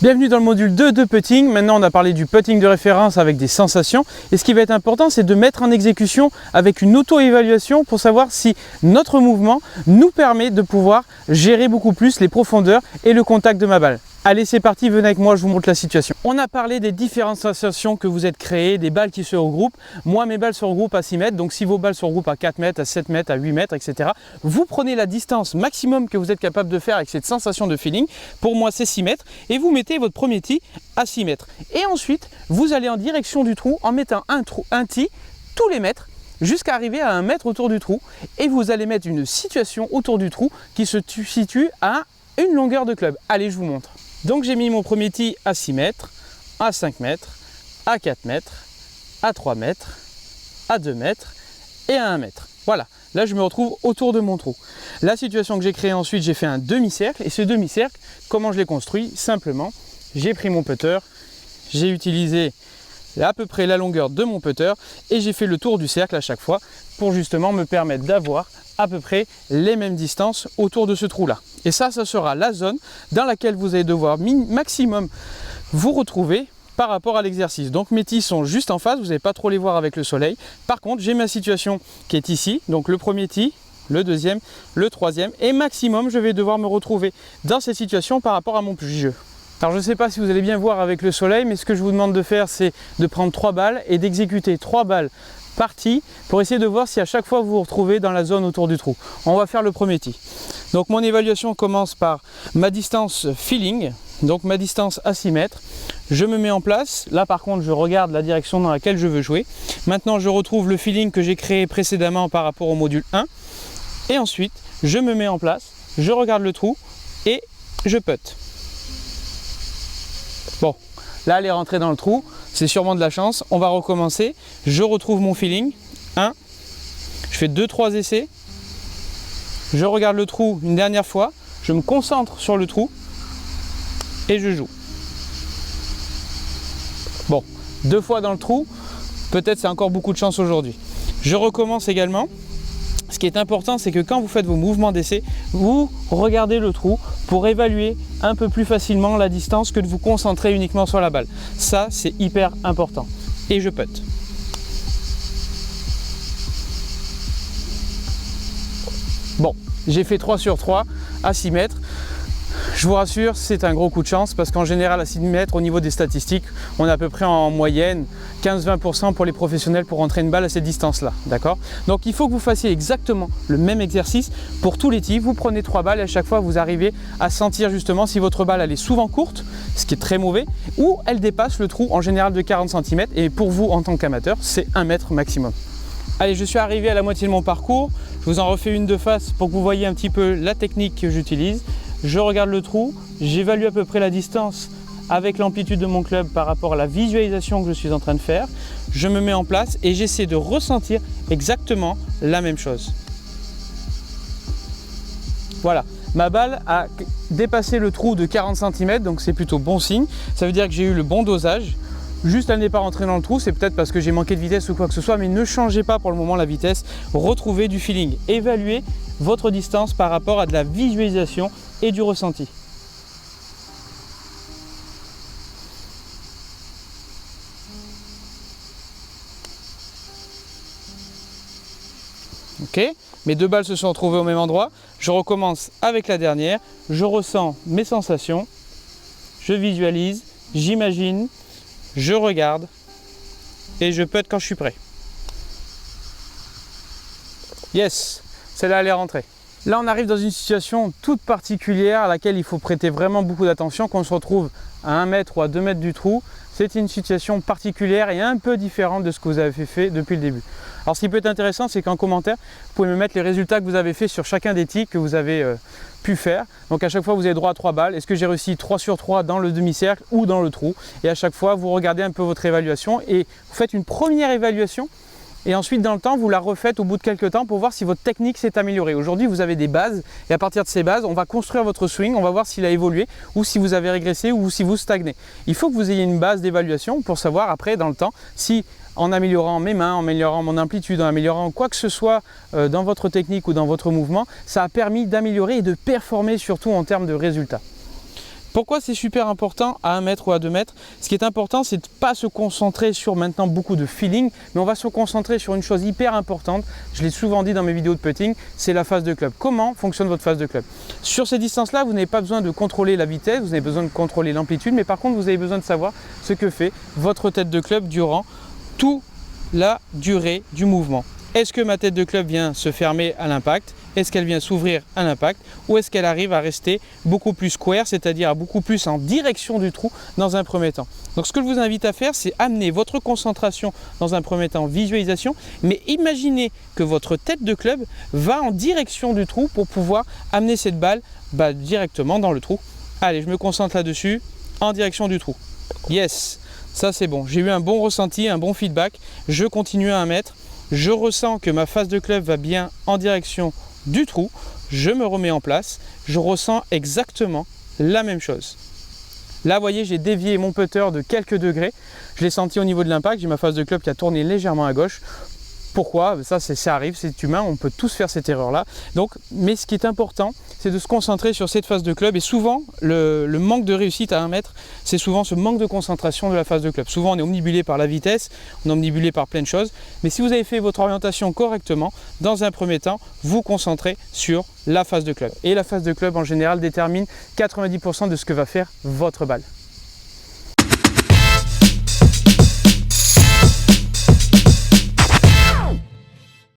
Bienvenue dans le module 2 de putting. Maintenant on a parlé du putting de référence avec des sensations et ce qui va être important c'est de mettre en exécution avec une auto-évaluation pour savoir si notre mouvement nous permet de pouvoir gérer beaucoup plus les profondeurs et le contact de ma balle. Allez c'est parti, venez avec moi, je vous montre la situation. On a parlé des différentes sensations que vous êtes créées, des balles qui se regroupent. Moi mes balles se regroupent à 6 mètres, donc si vos balles se regroupent à 4 mètres, à 7 mètres, à 8 mètres, etc. Vous prenez la distance maximum que vous êtes capable de faire avec cette sensation de feeling. Pour moi c'est 6 mètres et vous mettez votre premier tee à 6 mètres. Et ensuite vous allez en direction du trou en mettant un tee tous les mètres jusqu'à arriver à 1 mètre autour du trou. Et vous allez mettre une situation autour du trou qui se situe à une longueur de club. Allez je vous montre. Donc j'ai mis mon premier tee à 6 mètres, à 5 mètres, à 4 mètres, à 3 mètres, à 2 mètres et à 1 mètre. Voilà, là je me retrouve autour de mon trou. La situation que j'ai créée ensuite, j'ai fait un demi-cercle. Et ce demi-cercle, comment je l'ai construit? Simplement, j'ai pris mon putter, j'ai utilisé à peu près la longueur de mon putter et j'ai fait le tour du cercle à chaque fois pour justement me permettre d'avoir à peu près les mêmes distances autour de ce trou là. Et ça sera la zone dans laquelle vous allez devoir maximum vous retrouver par rapport à l'exercice. Donc mes tees sont juste en face, vous n'allez pas trop les voir avec le soleil. Par contre j'ai ma situation qui est ici, donc le premier tee, le deuxième, le troisième et maximum je vais devoir me retrouver dans cette situation par rapport à mon jeu. Alors je ne sais pas si vous allez bien voir avec le soleil, mais ce que je vous demande de faire c'est de prendre 3 balles et d'exécuter 3 balles partie pour essayer de voir si à chaque fois vous vous retrouvez dans la zone autour du trou. On va faire le premier tee. Donc mon évaluation commence par ma distance feeling, donc ma distance à 6 mètres. Je me mets en place. Là par contre je regarde la direction dans laquelle je veux jouer. Maintenant je retrouve le feeling que j'ai créé précédemment par rapport au module 1. Et ensuite je me mets en place, je regarde le trou et je putt. Bon, là elle est rentrée dans le trou. C'est sûrement de la chance, on va recommencer. Je retrouve mon feeling. 1, je fais 2-3 essais. Je regarde le trou une dernière fois. Je me concentre sur le trou et je joue. Bon, 2 fois dans le trou, peut-être c'est encore beaucoup de chance aujourd'hui. Je recommence également. Ce qui est important, c'est que quand vous faites vos mouvements d'essai, vous regardez le trou pour évaluer un peu plus facilement la distance que de vous concentrer uniquement sur la balle. Ça, c'est hyper important. Et je putt. Bon, j'ai fait 3 sur 3 à 6 mètres. Je vous rassure, c'est un gros coup de chance parce qu'en général à 6 mètres, au niveau des statistiques, on est à peu près en moyenne 15-20% pour les professionnels pour rentrer une balle à cette distance-là. D'accord? Donc il faut que vous fassiez exactement le même exercice pour tous les tees. Vous prenez 3 balles et à chaque fois vous arrivez à sentir justement si votre balle elle est souvent courte, ce qui est très mauvais, ou elle dépasse le trou en général de 40 cm et pour vous en tant qu'amateur, c'est 1 mètre maximum. Allez, je suis arrivé à la moitié de mon parcours. Je vous en refais une de face pour que vous voyez un petit peu la technique que j'utilise. Je regarde le trou, j'évalue à peu près la distance avec l'amplitude de mon club par rapport à la visualisation que je suis en train de faire. Je me mets en place et j'essaie de ressentir exactement la même chose. Voilà, ma balle a dépassé le trou de 40 cm, donc c'est plutôt bon signe. Ça veut dire que j'ai eu le bon dosage. Juste elle n'est pas rentrée dans le trou, c'est peut-être parce que j'ai manqué de vitesse ou quoi que ce soit, mais ne changez pas pour le moment la vitesse, retrouvez du feeling, évaluez votre distance par rapport à de la visualisation et du ressenti. Ok, mes 2 balles se sont retrouvées au même endroit, je recommence avec la dernière, je ressens mes sensations, je visualise, j'imagine, je regarde et je putt quand je suis prêt. Yes, celle-là elle est rentrée. Là on arrive dans une situation toute particulière à laquelle il faut prêter vraiment beaucoup d'attention. Quand on se retrouve à 1 mètre ou à 2 mètres du trou, c'est une situation particulière et un peu différente de ce que vous avez fait depuis le début. Alors ce qui peut être intéressant, c'est qu'en commentaire, vous pouvez me mettre les résultats que vous avez fait sur chacun des tees que vous avez pu faire. Donc à chaque fois vous avez droit à 3 balles. Est-ce que j'ai réussi 3 sur 3 dans le demi-cercle ou dans le trou? Et à chaque fois vous regardez un peu votre évaluation et vous faites une première évaluation. Et ensuite dans le temps vous la refaites au bout de quelques temps pour voir si votre technique s'est améliorée. Aujourd'hui vous avez des bases et à partir de ces bases on va construire votre swing, on va voir s'il a évolué ou si vous avez régressé ou si vous stagnez. Il faut que vous ayez une base d'évaluation pour savoir après dans le temps si en améliorant mes mains, en améliorant mon amplitude, en améliorant quoi que ce soit dans votre technique ou dans votre mouvement, ça a permis d'améliorer et de performer surtout en termes de résultats. Pourquoi c'est super important à 1 mètre ou à 2 mètres? Ce qui est important, c'est de ne pas se concentrer sur maintenant beaucoup de feeling, mais on va se concentrer sur une chose hyper importante. Je l'ai souvent dit dans mes vidéos de putting, c'est la phase de club. Comment fonctionne votre phase de club? Sur ces distances-là, vous n'avez pas besoin de contrôler la vitesse, vous avez besoin de contrôler l'amplitude, mais par contre, vous avez besoin de savoir ce que fait votre tête de club durant toute la durée du mouvement. Est-ce que ma tête de club vient se fermer à l'impact? Est-ce qu'elle vient s'ouvrir à l'impact? Ou est-ce qu'elle arrive à rester beaucoup plus square, c'est-à-dire beaucoup plus en direction du trou dans un premier temps? Donc ce que je vous invite à faire, c'est amener votre concentration dans un premier temps, visualisation, mais imaginez que votre tête de club va en direction du trou pour pouvoir amener cette balle directement dans le trou. Allez, je me concentre là-dessus, en direction du trou. Yes, ça c'est bon. J'ai eu un bon ressenti, un bon feedback. Je continue à 1 mètre. Je ressens que ma phase de club va bien en direction du trou, je me remets en place, je ressens exactement la même chose. Là, vous voyez, j'ai dévié mon putter de quelques degrés, je l'ai senti au niveau de l'impact, j'ai ma phase de club qui a tourné légèrement à gauche. Pourquoi? Ça arrive, c'est humain, on peut tous faire cette erreur-là. Donc, mais ce qui est important, c'est de se concentrer sur cette phase de club. Et souvent, le manque de réussite à 1 mètre, c'est souvent ce manque de concentration de la phase de club. Souvent, on est omnibulé par la vitesse, on est omnibulé par plein de choses. Mais si vous avez fait votre orientation correctement, dans un premier temps, vous concentrez sur la phase de club. Et la phase de club, en général, détermine 90% de ce que va faire votre balle.